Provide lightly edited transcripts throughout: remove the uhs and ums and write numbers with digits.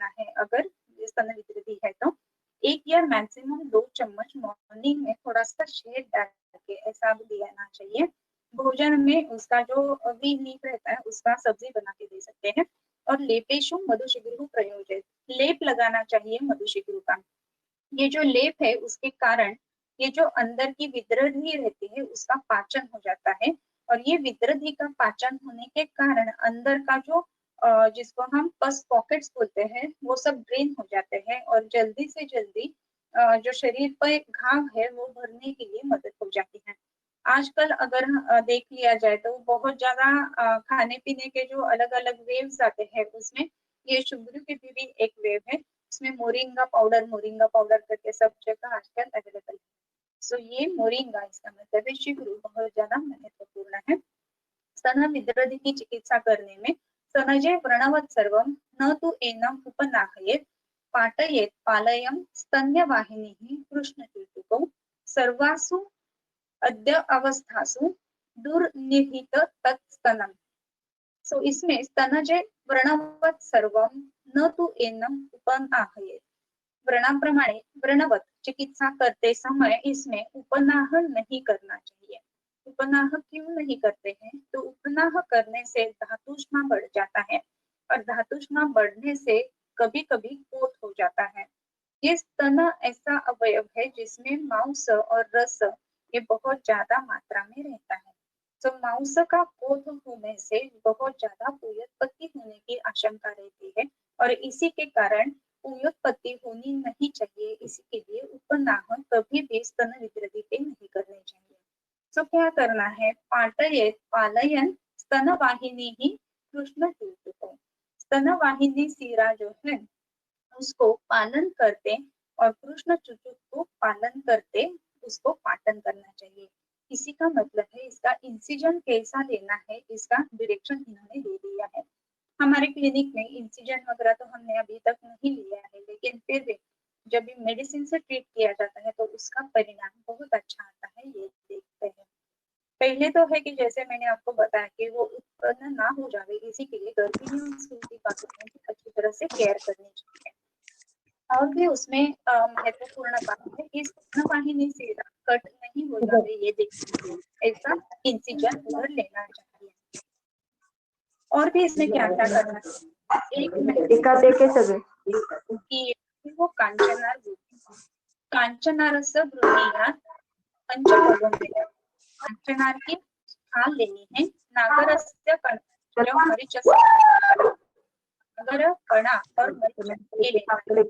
करना है अगर स्तन विकृति है तो 1 या मैक्सिमम 2 चम्मच मॉर्निंग में थोड़ा सा शहद डाल के ऐसा भी देना चाहिए। भोजन में उसका जो ग्रीन लीफ रहता है उसका सब्जी बना के दे सकते हैं। और लेपेशु मधुशिग्रु प्रयोजित, लेप लगाना चाहिए मधुशिग्रु का। ये जो लेप है उसके कारण ये जो अंदर की विद्रधि रहती है उसका पाचन हो जाता है। और ये विद्रधि का पाचन होने के कारण अंदर का जो जिसको हम पस पॉकेट्स बोलते हैं वो सब ड्रेन हो जाते हैं और जल्दी से जल्दी जो शरीर पर घाव है वो भरने के लिए मदद हो जाती है। आजकल अगर देख लिया जाए तो बहुत ज्यादा खाने पीने के जो अलग अलग वेव्स आते हैं उसमें ये शुगरू की भी एक वेव है। इसमें मोरिंगा पाउडर करके सब जगह आजकल अवेलेबल है। सो ये मोरिंगा इसका मतलब है शिगरू बहुत ज्यादा महत्वपूर्ण है। स्तन विद्रधि की चिकित्सा करने में स्तनजे व्रणवत् सर्वं न तु एनम उपनाहयेत् पाटयेत् पालयं स्तन्यवाहिनीः कृष्णचूर्चुकौ सर्वासु अद्य अवस्थासु दुर्निहित तत्स्तनम। सो इसमें स्तनजे व्रणवत् सर्वम न तु एनम उपनाहयेत्, व्रणाप्रमाणे व्रणवत चिकित्सा करते समय इसमें उपनाह नहीं करना चाहिए। उपनाह क्यों नहीं करते हैं? तो उपनाह करने से धातुष्मा बढ़ जाता है और धातुष्मा बढ़ने से कभी कभी कोट हो जाता है। ये स्तन ऐसा अवयव है जिसमें मांस और रस ये बहुत ज्यादा मात्रा में रहता है। तो मांस का कोट होने से बहुत ज्यादा पुयुत्पत्ति होने की आशंका रहती है और इसी के कारण पुयुत्पत्ति होनी नहीं चाहिए। इसी के लिए उपनाह कभी भी स्तन विकृति पे नहीं करने चाहिए। तो क्या करना है? पाटयेत् पालयन स्तन वाहिनी ही कृष्ण चूर्चुकौ, स्तन वाहिनी सीरा जो है उसको पालन करते और कृष्ण चुचुक को पालन करते उसको पाटन करना चाहिए। इसी का मतलब है इसका इंसिजन कैसा लेना है इसका डायरेक्शन इन्होंने दे दिया है। हमारे क्लिनिक में इंसिजन वगैरह तो हमने अभी तक नहीं लिया है, लेकिन फिर भी जब भी मेडिसिन से ट्रीट किया जाता है तो उसका परिणाम बहुत अच्छा आता है, ये देखते हैं। पहले तो है कि जैसे मैंने आपको बताया कि वो उत्पन्न ना हो जाए इसी के लिए गर्भिणियों की अच्छी तरह से केयर करनी चाहिए। और भी उसमें महत्वपूर्ण बात है कि स्तनवाहिनी से कट नहीं हो जाए ये देखिए, ऐसा इंसिजन उधर लेना चाहिए। और भी इसमें क्या क्या करना है? कि वो कांचनारस गृहीयात् पंचकौमुदी, कांचनार की छाल लेनी है। नागरस्य मरीचस्य, नागर कणा और मरीच ये लेना है।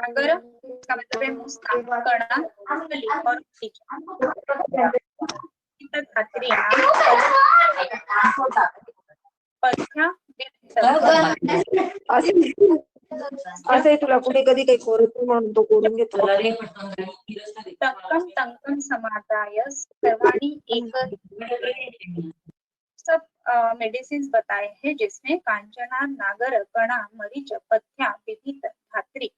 अगर इसका मतलब है मुस्ता, कणा, मूंगफली और असे तुला कुठे कधी काही करू म्हणून तो करून घेतो। तंकम तंकम समादाय सर्वाणी एक सब मेडिसिन बताए हैं जिसमें कांचना, नागर, कणा, मरीच, पथ्या, विभित, धात्री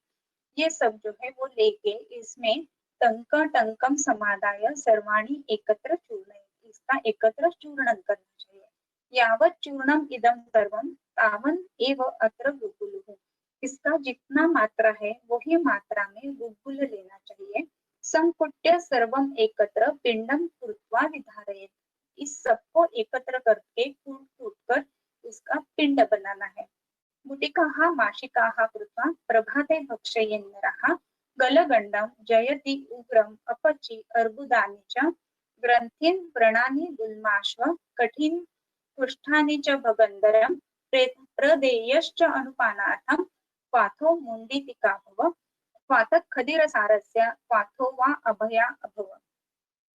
ये सब जो है वो लेके इसमें तंक टंकम समादाय सर्वाणी एकत्र चूर्ण, इसका एकत्र चूर्णन करना चाहिए। यावत चूर्णम इदम सर्वम तावन एव अत्र गुगुलुः, इसका जितना मात्रा है वही मात्रा में गुगुल लेना चाहिए। संकुट्य सर्वम एकत्र पिंडम कृत्वा विधारयेत्, इस सबको एकत्र करके कूट कूट कर उसका पिंड बनाना है। गुटिकाः माशिकाः कृत्वा प्रभाते भक्षयेन्नरः गलगंडं जयति उग्रम अपचि अर्बुदानि च ग्रंथिन व्रणानि गुल्माश्व कठिन कुष्ठानि च भगंदरम प्रदेयश्च अनुपानार्थं क्वाथो मुंडितिका भव क्वातक खदिर सारस्य क्वाथो वा अभया अभव।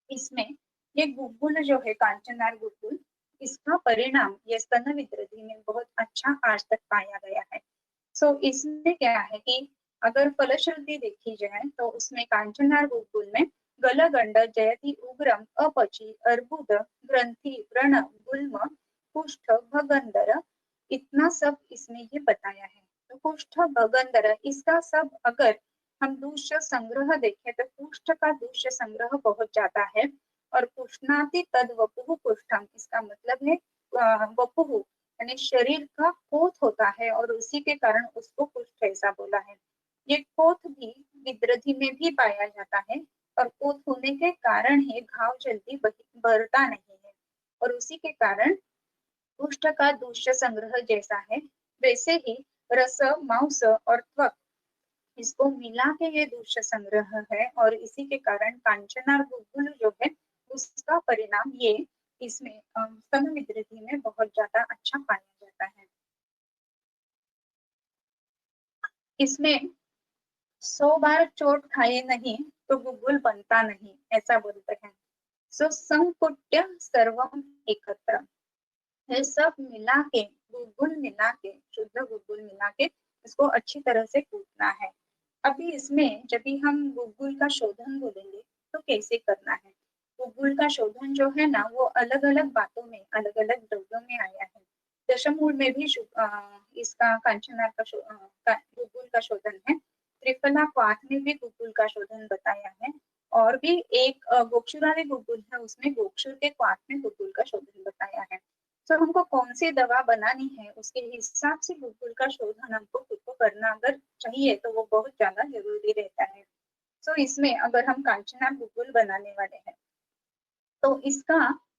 इसमें ये गुगुल जो है कांचनार गुगुल, इसका परिणाम ये स्तन विकृति में बहुत अच्छा आज तक पाया गया है। सो इसमें क्या है कि अगर फलश्रुति देखी जाए तो उसमें कांचनार गुगुल में गलगंड जयति उग्रम अपचि अर्बुद ग्रंथि व्रण गुल्म कुष्ठ भगंदर, इतना सब इसमें ये बताया है। तो कुष्ठ भगंदर इसका सब अगर हम दूष्य संग्रह देखें तो कुष्ठ का दूष्य संग्रह बहुत ज्यादा है और पुष्णाति तद वपुः पुष्टम, इसका मतलब है वपुः यानी शरीर का पोत होता है और उसी के कारण उसको पुष्ट ऐसा बोला है। ये पोत भी विद्रधि में भी पाया जाता है और पोत होने के कारण ही घाव जल्दी बढ़ता नहीं है और उसी के कारण कुष्ठ का दूष्य संग्रह जैसा है वैसे ही रस, मांस और त्वक इसको मिला के ये दूष्य संग्रह है और इसी के कारण कांचनार गुलगुल जो है उसका परिणाम ये इसमें स्तन विकृति में बहुत ज्यादा अच्छा पाया जाता है। इसमें 100 बार चोट खाए नहीं तो गुलगुल बनता नहीं ऐसा बोलते हैं। सो संकुट्य सर्वम एकत्र, ये सब मिला के गुलगुल मिला के शुद्ध गुलगुल मिला के इसको अच्छी तरह से कूटना है। अभी इसमें जब भी हम गुलगुल का शोधन बोलेंगे तो कैसे करना है। गुलगुल का शोधन जो है ना वो अलग अलग बातों में अलग अलग द्रव्यों में आया है। दशमूल में भी इसका कांचनार का गुलगुल का शोधन है। त्रिफला क्वाथ में भी गुलगुल का शोधन बताया है और भी एक गोक्षुरादि गुलगुल है उसमें गोक्षुर के क्वाथ में गुलगुल का शोधन बताया है। तो हमको कौन सी दवा बनानी है उसके हिसाब से गुलगुल का शोधन हमको खुद को करना अगर चाहिए तो वो बहुत ज्यादा जरूरी रहता है। तो इसमें अगर हम कांचना गुलगुल बनाने वाले हैं तो इसका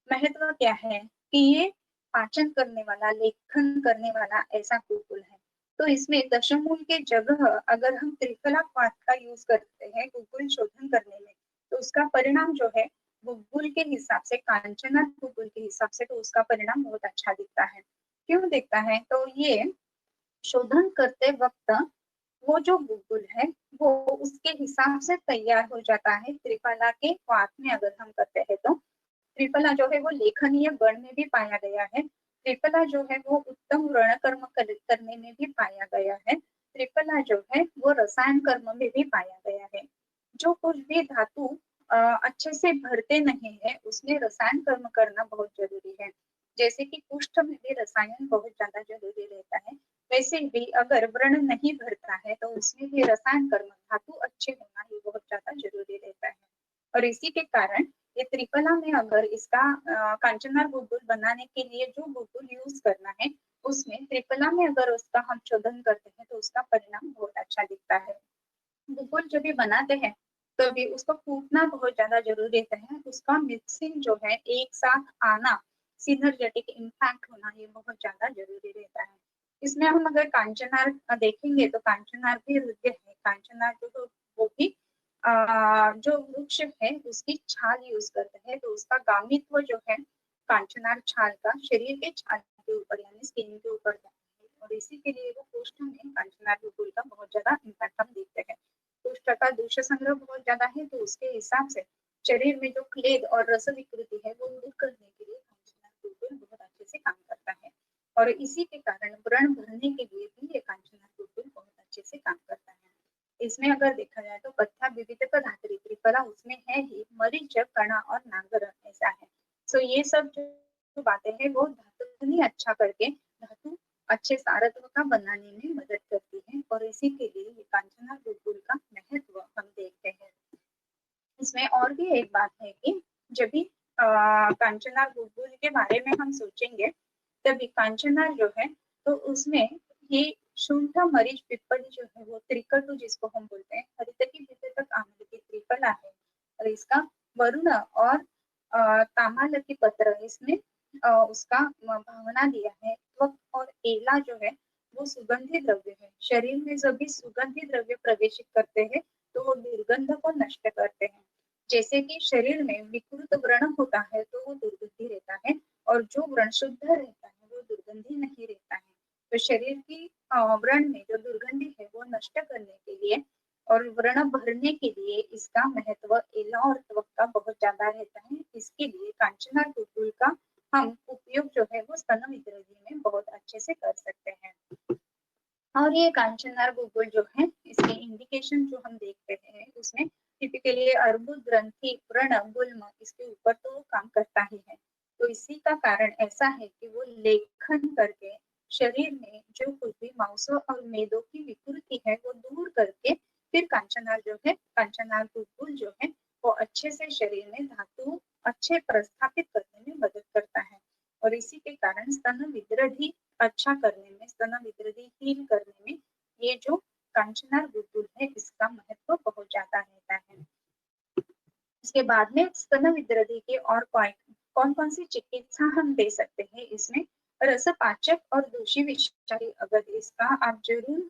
महत्व क्या है कि ये पाचन करने वाला, लेखन करने वाला ऐसा गुलगुल है। तो इसमें दशमूल के जगह अगर हम त्रिफला क्वाथ का यूज करते हैं गुलगुल शोधन करने में तो उसका परिणाम जो है गुलगुल के हिसाब से, कांचना गुलगुल के हिसाब से तो उसका परिणाम बहुत अच्छा दिखता है। क्यों दिखता है तो ये शोधन करते वक्त वो जो गुलगुल है वो उसके हिसाब से तैयार हो जाता है। त्रिफला के क्वाथ में अगर हम करते हैं तो त्रिफला जो है वो लेखनीय गण में भी पाया गया है। त्रिफला जो है वो उत्तम व्रण कर्म करने में भी पाया गया है। त्रिफला जो है वो रसायन कर्म में भी पाया गया है। जो कुछ भी धातु अच्छे से भरते नहीं है उसमें रसायन कर्म करना बहुत जरूरी है। जैसे कि कुष्ठ में भी रसायन बहुत ज्यादा जरूरी रहता है वैसे भी अगर व्रण नहीं भरता है तो उसमें भी रसायन कर्म धातु अच्छे होना ये बहुत ज्यादा जरूरी रहता है। और इसी के कारण ये त्रिफला में अगर इसका कांचनार गुलगुल बनाने के लिए जो गुलगुल यूज करना है उसमें त्रिफला में अगर उसका हम शोधन करते हैं तो उसका परिणाम बहुत अच्छा दिखता है। गुलगुल जब भी बनाते हैं तो भी उसको कूटना बहुत ज्यादा जरूरी रहता है। उसका मिक्सिंग जो है एक साथ आना, सिनर्जेटिक इम्पैक्ट होना ये बहुत ज्यादा जरूरी रहता है। इसमें हम अगर कांचनार देखेंगे तो कांचनार भी हृदय है। कांचनार जो वो भी जो वृक्ष है उसकी छाल यूज करते हैं तो उसका गामित्व जो है कांचनार छाल का शरीर के छाल के ऊपर यानी स्किन के ऊपर जाता है और इसी के लिए वो कोष्ठ में कांचनार गुलगुल का बहुत ज्यादा इम्पैक्ट हम देखते हैं। कोष्ठ का दूषित संग्रह बहुत ज्यादा है तो उसके हिसाब से शरीर में जो क्लेद और रस विकृति है वो दूर करने के लिए कांचनार गुलगुल बहुत अच्छे से काम करता है और इसी के कारण व्रण भरने के लिए भी ये कांचनार गुलगुल बहुत अच्छे से काम करता है। इसमें अगर देखा जाए तो पत्था विविध धात्री त्रिफला उसमें है ही, मरीच, कणा और नागर ऐसा है। सो ये सब जो बातें हैं वो धातु अच्छा करके धातु अच्छे सारत्व का बनाने में मदद करती है और इसी के लिए ये कांचना गुलगुल का महत्व हम देखते हैं। इसमें और भी एक बात है कि जब भी कांचना गुलगुल के बारे में हम सोचेंगे तभी कांचना जो है तो उसमें ये शुंठ, मरीच, पिप्पल जो है वो त्रिकटु जिसको हम बोलते हैं, हरितकी विवेक आम्ल की त्रिफला है और इसका वरुण और तामालकी पत्र इसमें उसका भावना दिया है। त्वक और एला जो है वो सुगंधी द्रव्य है। शरीर में जब भी सुगंधी द्रव्य प्रवेशित करते हैं तो वो दुर्गंध को नष्ट करते हैं। जैसे कि शरीर में विकृत व्रण होता है तो वो दुर्गंधी रहता है और जो व्रण शुद्ध रहता है वो दुर्गंधी नहीं रहता है। तो शरीर की व्रण में जो दुर्गंधी है वो नष्ट करने के लिए और व्रण भरने के लिए इसका महत्व एला और त्वक का बहुत ज्यादा रहता है। इसके लिए कांचना गुलगुल का हम उपयोग जो है वो स्तन विकृति में बहुत अच्छे से कर सकते हैं। और ये कांचनार गुलगुल जो है इसके इंडिकेशन जो हम देखते हैं उसमें टिपिकली अर्बुद ग्रंथि, व्रण, गुल्म इसके ऊपर तो काम करता ही है। तो इसी का कारण ऐसा है कि वो लेखन करके शरीर में जो कुछ भी मांसों और मेदों की विकृति है वो दूर करके फिर कांचनार जो है, कांचनार गुलगुल जो है वो अच्छे से शरीर में धातु अच्छे अच्छे प्रस्थापित करने में मदद करता है और इसी के कारण स्तन विद्रधि अच्छा करने में, स्तन विद्रधि हील करने में ये जो कांचनार बुलबुल है इसका महत्व बहुत ज्यादा रहता है। इसके बाद में स्तन विद्रधि के और कौन कौन सी चिकित्सा हम दे सकते हैं इसमें, रसपाचक और दूषी विषारी अगर इसका आप जरूर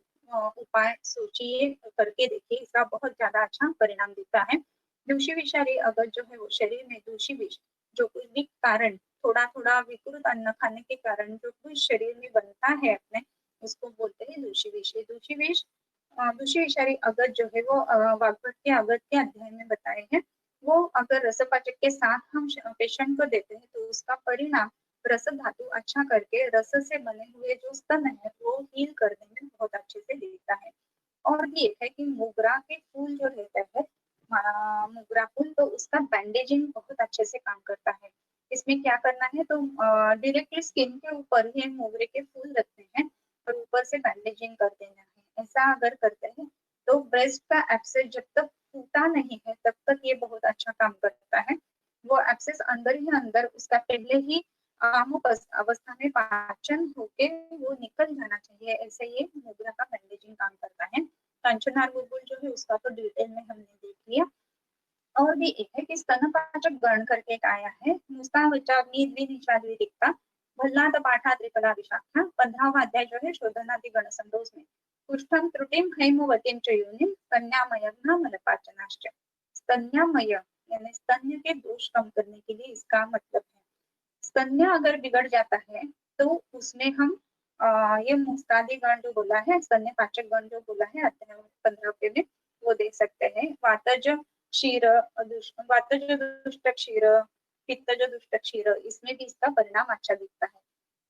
उपाय सोचिए, करके देखिए, इसका बहुत ज्यादा अच्छा परिणाम देता है। दूषी विषारी अगर जो है वो शरीर में दूषी विष जो कुछ भी कारण थोड़ा थोड़ा विकृत अन्न खाने के कारण जो कुछ शरीर में बनता है अपने, उसको बोलते हैं दूषी विष। दूषी विष दूषी विषारी अगर जो है वो वाग्भट के अगत के अध्याय में बताए हैं, वो अगर रसपाचक के साथ हम पेशेंट को देते हैं तो उसका परिणाम रस धातु अच्छा करके रस से बने हुए जो स्तन है वो हील करने में बहुत अच्छे से देता है। और भी एक है कि मोगरा के फूल जो रहता है, मोगरा फूल, तो उसका बैंडेजिंग बहुत अच्छे से काम करता है। इसमें क्या करना है, तो डायरेक्टली स्किन के ऊपर ही मोगरे के फूल रखते हैं और ऊपर से बैंडेजिंग कर देना है। ऐसा अगर करते हैं तो ब्रेस्ट का एब्सेस जब तक फूटा नहीं है तब तक ये बहुत अच्छा काम करता है। वो एब्सेस अंदर ही अंदर उसका पहले ही आमुक अवस्था में पाचन होके वो निकल जाना चाहिए, ऐसे ये मोगरा का बैंडेजिंग काम करता है। कांचनार बुलबुल जो है उसका तो डिटेल में हमने देख लिया। और भी एक है कि स्तनपाचक गण करके एक आया है, नुसता विचारनी द्विनिषाद्वी दिखता भल्लाद पाठा त्रिकला विशाखा, 15वां अध्याय जो है शोधनादि गण संदोष में, कुष्ठम त्रुटिम हैमवतीम च योनिम स्तन्यामय मलपाचनाश्च। स्तन्यामय यानी स्तन्य के दोष कम करने के लिए इसका मतलब है, स्तन्य अगर बिगड़ जाता है तो उसमें हम ये मुस्तादी गण जो बोला है, स्तन्य पाचक गण जो बोला है अध्याय 15 में, वो दे सकते हैं। वातज क्षीर, वातज दुष्ट क्षीर, पित्तज दुष्ट क्षीर, इसमें भी इसका परिणाम अच्छा दिखता है।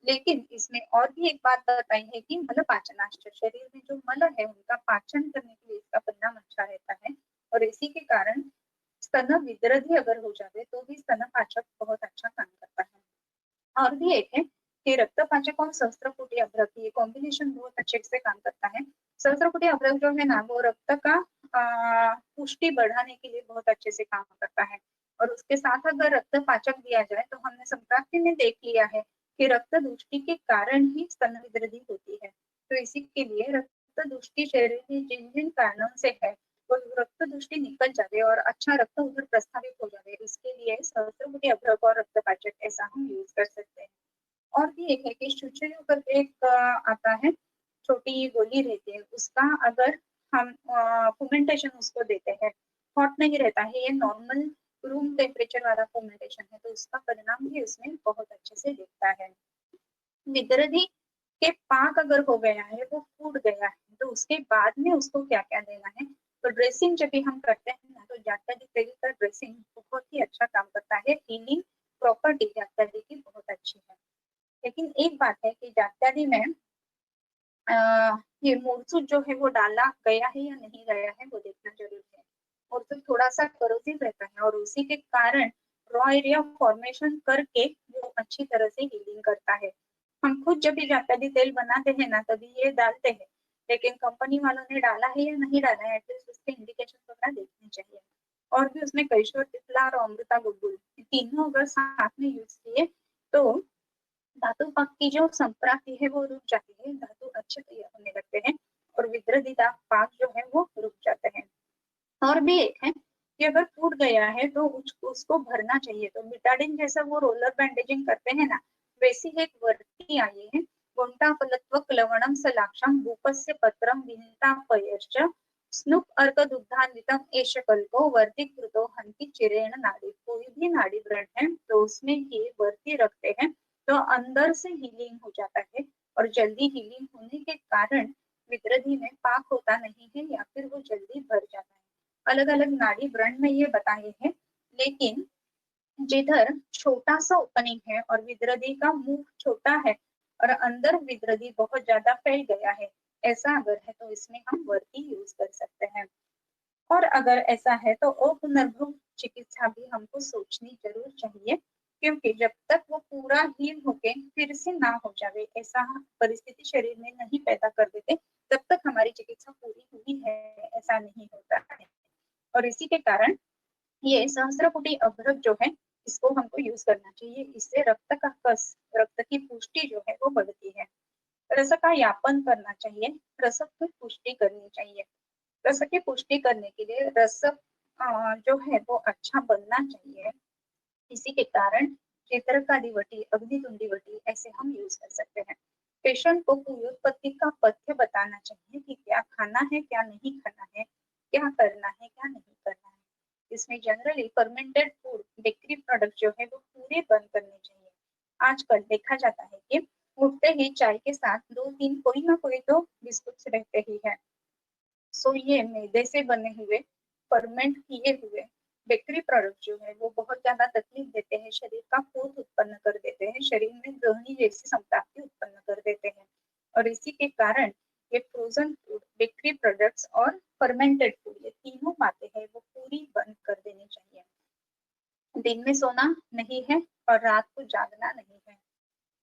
लेकिन इसमें और भी एक बात बताई है कि मल पाचनाश्च, शरीर में जो मल है उनका पाचन करने के लिए इसका परिणाम अच्छा रहता है और इसी के कारण स्तन विद्रधि अगर हो जाए तो भी स्तन पाचक बहुत अच्छा काम करता है। और भी एक है कि रक्तपाचक और सहस्त्रकुटी अभ्रक, ये कॉम्बिनेशन बहुत अच्छे से काम करता है। सहस्त्रकुटी अभ्रक जो है ना वो रक्त का पुष्टि बढ़ाने के लिए बहुत अच्छे से काम करता है और उसके साथ अगर रक्तपाचक दिया जाए तो हमने संप्राप्ति में देख लिया है कि रक्त दुष्टि के कारण ही स्तन विद्रधि होती है। तो इसी के लिए रक्त दुष्टि शरीर में जिन जिन कारणों से है वो रक्त दुष्टि निकल जाए और अच्छा रक्त उधर प्रस्थापित हो जाए, इसके लिए सहस्त्रकुटी अभ्रक और रक्तपाचक ऐसा हम यूज कर सकते हैं। और भी एक है कि शुचर्यु करके एक आता है, छोटी गोली रहती है, उसका अगर हम फुमेंटेशन उसको देते हैं, हॉट नहीं रहता है, ये नॉर्मल रूम टेम्परेचर वाला फुमेंटेशन है, तो उसका परिणाम भी उसमें बहुत अच्छे से दिखता है। विद्रधि के पाक अगर हो गया है, वो फूट गया है, तो उसके बाद में उसको क्या क्या देना है, तो ड्रेसिंग जब भी हम करते हैं ना तो जात्यादि तेल का ड्रेसिंग बहुत ही अच्छा काम करता है, हीलिंग प्रॉपर्टी जात्यादि की बहुत अच्छी है। लेकिन एक बात है कि जात्यादि में ये मोरसूद जो है वो डाला गया है या नहीं गया है वो देखना जरूरी है। मोरसूद थोड़ा सा करोसिव रहता है और उसी के कारण रॉ एरिया फॉर्मेशन करके वो अच्छी तरह से हीलिंग करता है। हम खुद जब भी जात्यादि तेल बनाते हैं ना तभी ये डालते हैं, लेकिन कंपनी वालों ने डाला है या नहीं डाला है एटलीस्ट उसके इंडिकेशन वगैरह देखने चाहिए। और भी उसमें कैशोर तिथला और अमृता गुलगुल तीनों अगर साथ में यूज किए तो धातु पाक की जो संप्राप्ति है वो रुक जाती है, धातु अच्छे तैयार होने लगते हैं और विद्रधि पाक जो है वो रुक जाते हैं। और भी एक है कि अगर टूट गया है तो उसको भरना चाहिए, तो बिटाडिन जैसा वो रोलर बैंडेजिंग करते हैं ना, वैसी एक वर्ती आई है, गुंटा फलत्वक लवणम सलाक्षम भूपस्य पत्रम विनितापयश्च स्नुप अर्क दुग्धान्वितम एष कल्पो वर्ती कृतो हंति चिरेण नाड़ी। कोई भी नाड़ी व्रण है तो उसमें ये वर्ती रखते हैं तो अंदर से हीलिंग हो जाता है और जल्दी हीलिंग होने के कारण विद्रधि में पाक होता नहीं है या फिर वो जल्दी भर जाता है। अलग अलग नाड़ी व्रण में ये बताए हैं, लेकिन जिधर छोटा सा ओपनिंग है और विद्रधि का मुंह छोटा है और अंदर विद्रधि बहुत ज्यादा फैल गया है, ऐसा अगर है तो इसमें हम वर्ती यूज कर सकते हैं। और अगर ऐसा है तो अपुनर्भव चिकित्सा भी हमको सोचनी जरूर चाहिए, क्योंकि जब तक वो पूरा हील होके फिर से ना हो जाए ऐसा परिस्थिति शरीर में नहीं पैदा कर देते तब तक हमारी चिकित्सा पूरी हुई है ऐसा नहीं होता है। और इसी के कारण ये सहस्त्रकुटी अभ्रक जो है इसको हमको यूज करना चाहिए। इससे रक्त की पुष्टि जो है वो बढ़ती है। रस का यापन करना चाहिए, रस की पुष्टि करनी चाहिए। रस की पुष्टि करने के लिए रस जो है वो अच्छा बनना चाहिए। इसी के कारण क्षेत्रकादिवटी, अग्नितुंडीवटी ऐसे हम यूज कर सकते हैं। पेशेंट को व्युत्पत्ति का पथ्य बताना चाहिए कि क्या खाना है, क्या नहीं खाना है, क्या करना है, क्या नहीं करना है। इसमें generally fermented food, bakery product जो है वो पूरे बंद करने चाहिए। आजकल देखा जाता है कि उठते ही चाय के साथ दो तीन कोई ना कोई तो बिस्कुट रहते ही है। सो ये मैदे से बने हुए, फर्मेंट किए हुए बेकरी प्रोडक्ट जो है वो बहुत ज्यादा तकलीफ देते हैं, शरीर का क्रोध उत्पन्न कर देते हैं, शरीर में ग्रहणी जैसी संताप्ति उत्पन्न कर देते हैं। और इसी के कारण ये फ्रोजन फूड, बेकरी प्रोडक्ट्स और फर्मेंटेड फूड, ये तीनों बातें हैं वो पूरी बंद कर देनी चाहिए। दिन में सोना नहीं है और रात को जागना नहीं है।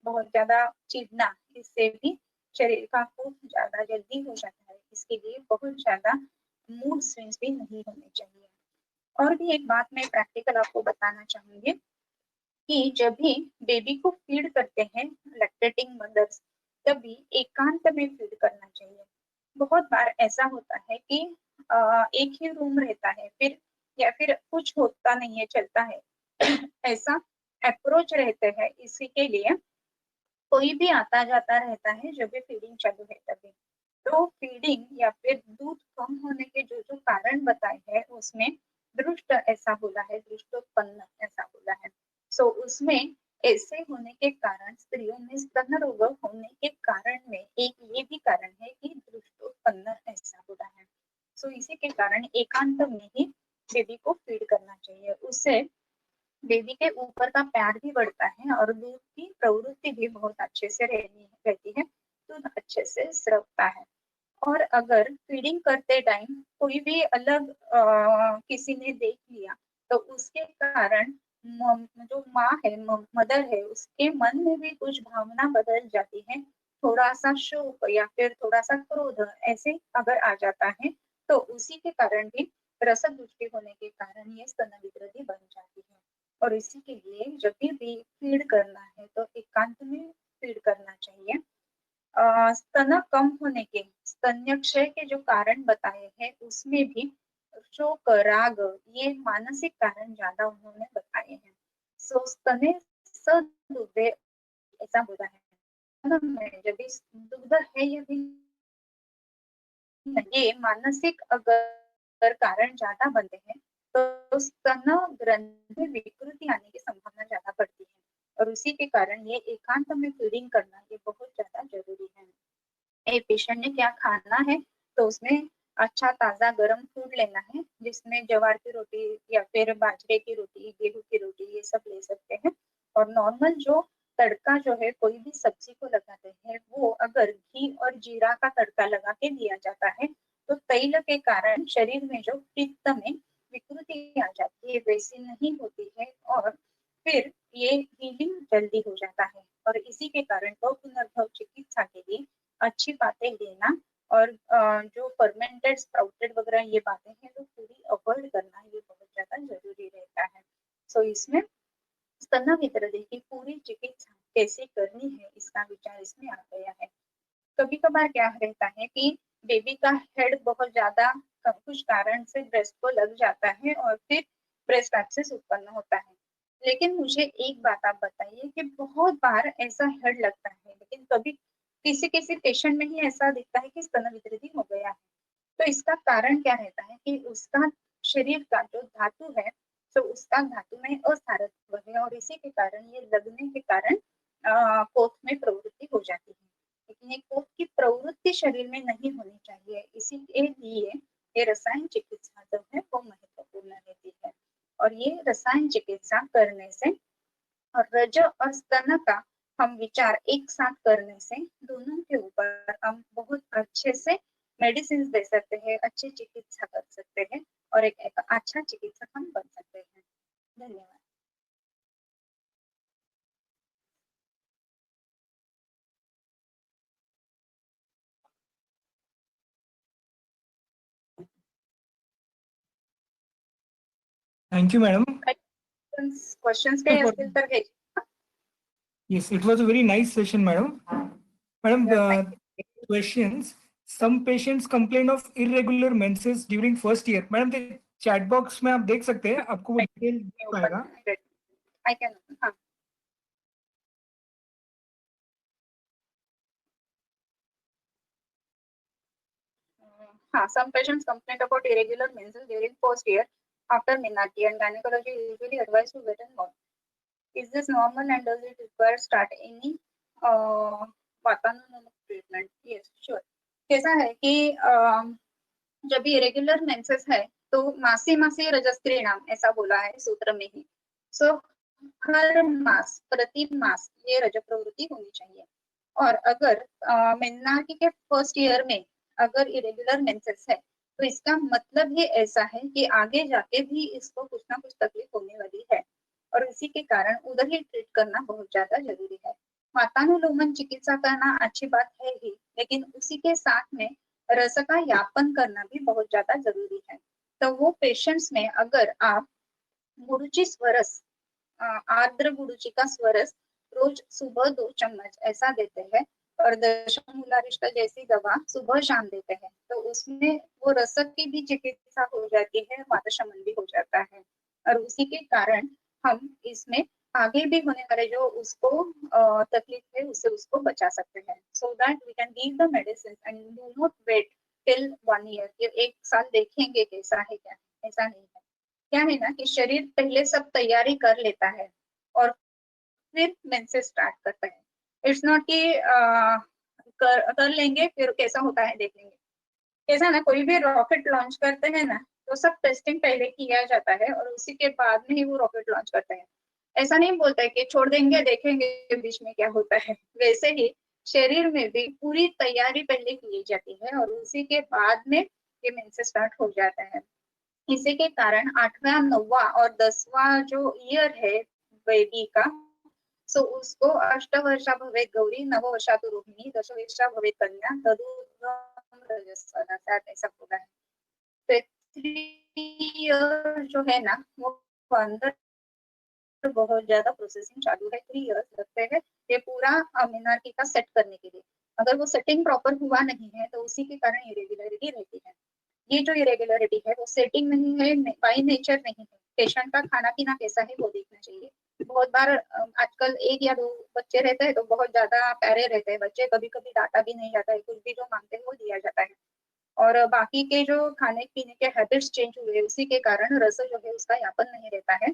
बहुत ज्यादा चिढ़ना, इससे भी शरीर का खून ज्यादा जल्दी हो जाता है। इसके लिए बहुत ज्यादा मूड स्विंग्स भी नहीं होने चाहिए। और भी एक बात मैं प्रैक्टिकल आपको बताना चाहूंगी कि जब भी बेबी को फीड करते हैं लैक्टेटिंग मदर्स, तभी एकांत में फीड करना चाहिए। बहुत बार ऐसा होता है कि एक ही रूम रहता है, फिर या फिर कुछ होता नहीं है, चलता है ऐसा अप्रोच रहते हैं। इसी के लिए कोई भी आता जाता रहता है जब भी फीडिंग चालू है तभी। तो फीडिंग या फिर दूध कम होने के जो जो कारण बताए हैं उसमें दृष्ट ऐसा बोला है, दृष्टोत्पन्न ऐसा बोला है। सो उसमें ऐसे होने के कारण, स्त्रियों में स्तन रोग होने के कारण में एक ये भी कारण है कि दृष्टोत्पन्न ऐसा बोला है। सो इसी के कारण एकांत में ही बेबी को फीड करना चाहिए। उससे बेबी के ऊपर का प्यार भी बढ़ता है और दूध की प्रवृत्ति भी बहुत अच्छे से रहती है, दूध अच्छे से स्रवता है। और अगर फीडिंग करते टाइम कोई भी अलग किसी ने देख लिया तो उसके कारण जो माँ है, मदर है, उसके मन में भी कुछ भावना बदल जाती है। थोड़ा सा शोक या फिर थोड़ा सा क्रोध ऐसे अगर आ जाता है तो उसी के कारण भी रसद दृष्टि होने के कारण ये स्तन विकृति बन जाती है। और इसी के लिए जब भी फीड करना है तो एकांत में फीड करना चाहिए। स्तन कम होने के, स्तन्यक्षय के जो कारण बताए हैं उसमें भी शोक, राग, ये मानसिक कारण ज्यादा उन्होंने बताए हैं। सो स्तने सदुग्धे ऐसा बोला है। जब दुग्ध है या भी ये मानसिक अगर कारण ज्यादा बनते हैं तो स्तन ग्रंथि विकृति आने की संभावना ज्यादा बढ़ती है। और उसी के कारण ये एकांत में फीडिंग करना ये बहुत ज्यादा जरूरी है। पेशेंट ने क्या खाना है तो उसमें अच्छा ताजा गर्म फूड लेना है, जिसमें ज्वार की रोटी या फिर बाजरे की रोटी, गेहूं की रोटी ये सब ले सकते हैं। और नॉर्मल जो तड़का जो है कोई भी सब्जी को लगाते हैं वो अगर घी और जीरा का तड़का लगा के दिया जाता है तो तैल के कारण शरीर में जो पित्त में विकृति आ जाती है वैसी नहीं होती है और फिर ये हीलिंग जल्दी हो जाता है। और इसी के कारण तो पुनर्भव चिकित्सा के लिए अच्छी बातें लेना और जो फर्मेंटेड स्प्राउटेड वगैरह ये बातें हैं वो पूरी अवॉइड करना ये बहुत ज्यादा जरूरी रहता है। सो इसमें स्तन विकृति की पूरी चिकित्सा कैसे करनी है इसका विचार इसमें आ गया है। कभी कभार क्या रहता है कि बेबी का हेड बहुत ज्यादा कुछ कारण से ब्रेस्ट को लग जाता है और फिर ब्रेस्ट एब्सेस उत्पन्न होता है। लेकिन मुझे एक बात आप बताइए कि बहुत बार ऐसा हेड लगता है लेकिन कभी किसी किसी पेशेंट में ही ऐसा दिखता है कि स्तन विकृति हो गया है। तो इसका कारण क्या रहता है कि उसका शरीर का जो धातु है तो उसका धातु में असारत्व है और इसी के कारण ये लगने के कारण कोख में प्रवृत्ति हो जाती है। लेकिन ये कोख की प्रवृत्ति शरीर में नहीं होनी चाहिए, इसी के लिए ये रसायन चिकित्सा जो है वो महत्वपूर्ण रहती है। और ये रसायन चिकित्सा करने से और रज और स्तन का हम विचार एक साथ करने से दोनों के ऊपर हम बहुत अच्छे से मेडिसिन दे सकते हैं, अच्छी चिकित्सा कर सकते हैं और एक अच्छा चिकित्सक हम बन सकते हैं। धन्यवाद। Thank you madam. क्वेश्चंस के असतील तर घ्यायचे. Yes, it was a very nice session, madam. Madam, questions. Some patients complain of irregular menses during first year. Madam, the chat box में आप देख सकते हैं, आपको वो डिटेल दिख पाएगा. I can. हाँ. Some patients complain about irregular menses during first year after menarche, and gynecology usually advise to wait and watch. Is this normal and does it require start any वातानुकूलित treatment? Yes, sure. कैसा है कि जब irregular menses है तो मासी मासी रजस्त्री नाम ऐसा बोला है सूत्र में ही. सो हर मास प्रति मास ये रज प्रवृत्ति होनी चाहिए. और अगर मेनार्की के फर्स्ट ईयर में अगर इरेगुलर मेंसेस है तो इसका मतलब ये ऐसा है कि आगे जाके भी इसको कुछ ना कुछ तकलीफ होने वाली है और इसी के कारण उधर ही ट्रीट करना बहुत ज्यादा जरूरी है. वातानुलोमन चिकित्सा करना अच्छी बात है ही, लेकिन उसी के साथ में रस का यापन करना भी बहुत ज्यादा जरूरी है. तो वो पेशेंट्स में अगर आप गुरुची स्वरस आर्द्र गुरुची का स्वरस रोज सुबह 2 चम्मच ऐसा देते हैं और दशमूलारिष्ट जैसी दवा सुबह शाम देते हैं तो उसमें वो रसक की भी चिकित्सा हो जाती है, वातशमन भी हो जाता है और उसी के कारण हम इसमें आगे भी होने वाले जो उसको तकलीफ है उससे उसको बचा सकते हैं. So that we can give the medicine and do not wait till 1 year. ये 1 साल देखेंगे कैसा है क्या, ऐसा नहीं है. क्या है ना कि शरीर पहले सब तैयारी कर लेता है और फिर मेंसेस स्टार्ट करता है. इट्स नॉट कि कर लेंगे फिर कैसा होता है देख लेंगे. कैसा ना कोई भी रॉकेट लॉन्च करते हैं ना तो सब टेस्टिंग पहले किया जाता है और उसी के बाद में ही वो रॉकेट लॉन्च करते हैं. ऐसा नहीं बोलता है कि छोड़ देंगे देखेंगे बीच में क्या होता है. वैसे ही शरीर में भी पूरी तैयारी पहले की जाती है और उसी के बाद में ये मेंसेस स्टार्ट हो जाता है. इसी के कारण 8वां 9वां और 10वां जो ईयर है बेबी का सो उसको अष्टवर्षा भवेत् गौरी नववर्षातु रोहिणी दशवर्षा भवेत् कन्या तदूर्ध्वं रजस्वला ऐसा होता है. तो 3 ईयर जो है ना वो अंदर बहुत ज्यादा प्रोसेसिंग चालू है. 3 इयर्स लगते हैं ये पूरा मेनार्की का सेट करने के लिए. अगर वो सेटिंग प्रॉपर हुआ नहीं है तो उसी के कारण इरेगुलरिटी रहती है. ये जो इरेगुलरिटी है वो सेटिंग नहीं है, बाई नेचर नहीं है. पेशेंट का खाना पीना कैसा है वो देखना चाहिए. बहुत बार आजकल 1 या 2 बच्चे रहते हैं तो बहुत ज्यादा प्यारे रहते हैं बच्चे, कभी कभी डांटा भी नहीं जाता है, कुछ भी जो मांगते हैं वो दिया जाता है और बाकी के जो खाने पीने के हैबिट्स चेंज हुए उसी के कारण रस जो है उसका यापन नहीं रहता है.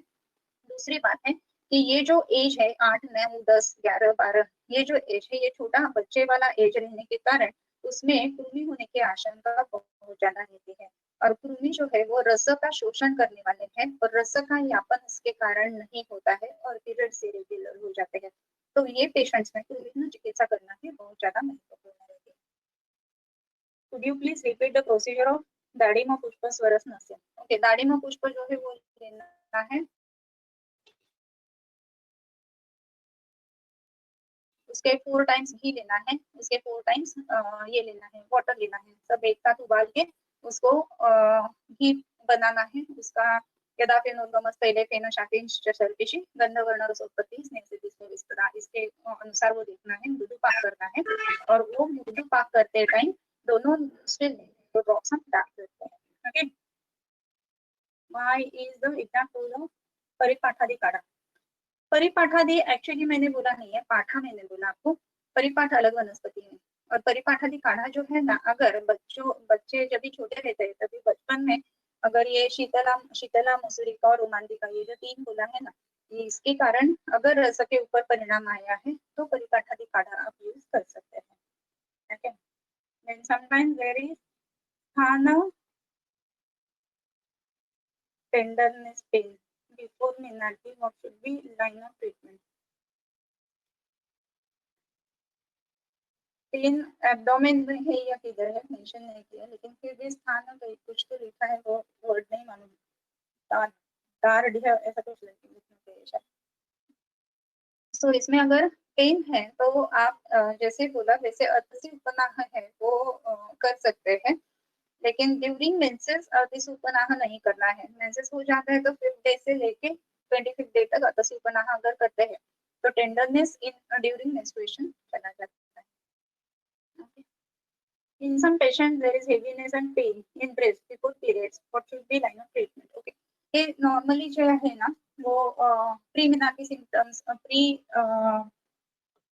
दूसरी बात है कि ये जो एज है 8 9 10 11 12 ये जो एज है ये छोटा बच्चे वाला एज रहने के कारण उसमें कृमि होने की आशंका बहुत ज्यादा रहती है और कृमि जो है वो रस का शोषण करने वाले हैं और रस का यापन इसके कारण नहीं होता है और पीरियड्स इरेगुलर हो जाते हैं. तो ये पेशेंट्स में कृमि चिकित्सा करना भी बहुत ज्यादा महत्वपूर्ण रहती है. Could you please repeat the procedure of दाड़िमा पुष्प स्वरस नस्य? ओके, दाड़िमा पुष्प जो है वो लेना है, उसके 4 टाइम्स घी लेना है, उसके 4 टाइम्स ये लेना है वाटर लेना है, सब एक साथ उबाल के उसको घी बनाना है. उसका यदा फेनोद्गमस्तैले फेन शाखेश्च सर्पिषि गंधवर्ण रसोत्पत्ति स्नेहसिद्धिश्च विस्तरा इसके अनुसार वो देखना है, मृदु पाक करना है और वो मृदु पाक करते टाइम दोनों तो ड्रॉप्स हम डाल देते हैं. Okay, why is the example of Paripathadi kadha. Paripathadi actually मैंने बोला नहीं है, पाठा मैंने बोला आपको. परिपाठ अलग वनस्पति है और परिपाठादि काढ़ा जो है ना अगर बच्चे जब भी छोटे रहते हैं तभी बचपन में अगर ये शीतला मसूरिका और रोमांटिका ये जो 3 बोला है ना ये इसके कारण अगर रस के ऊपर परिणाम आया है तो परिपाठादि काढ़ा आप यूज कर सकते हैं. Okay, then sometimes there is thana tenderness pain before menarche. What should be line of treatment? Pen abdomen में है या किधर है मेंशन नहीं किया, लेकिन फिर भी स्थान कुछ तो लिखा है वो वर्ड नहीं मालूम. ऐसा कुछ लिखना चाहिए. सो इसमें अगर पेन है तो आप जैसे बोला वैसे अतिसी उपनाह है वो कर सकते हैं, लेकिन ड्यूरिंग मेंसेस अतिसी उपनाह नहीं करना है. मेंसेस हो जाता है तो 5th डे से लेके 25 डे तक अतसीपना अगर करते हैं तो टेंडरनेस इन ड्यूरिंग मेंस्ट्रुएशन चला जाता है. Okay. In some patients there is heaviness and pain in breast before periods. What should be line of treatment? Okay. ये normally जो है ना वो प्री मेनार्की सिम्टम्स प्री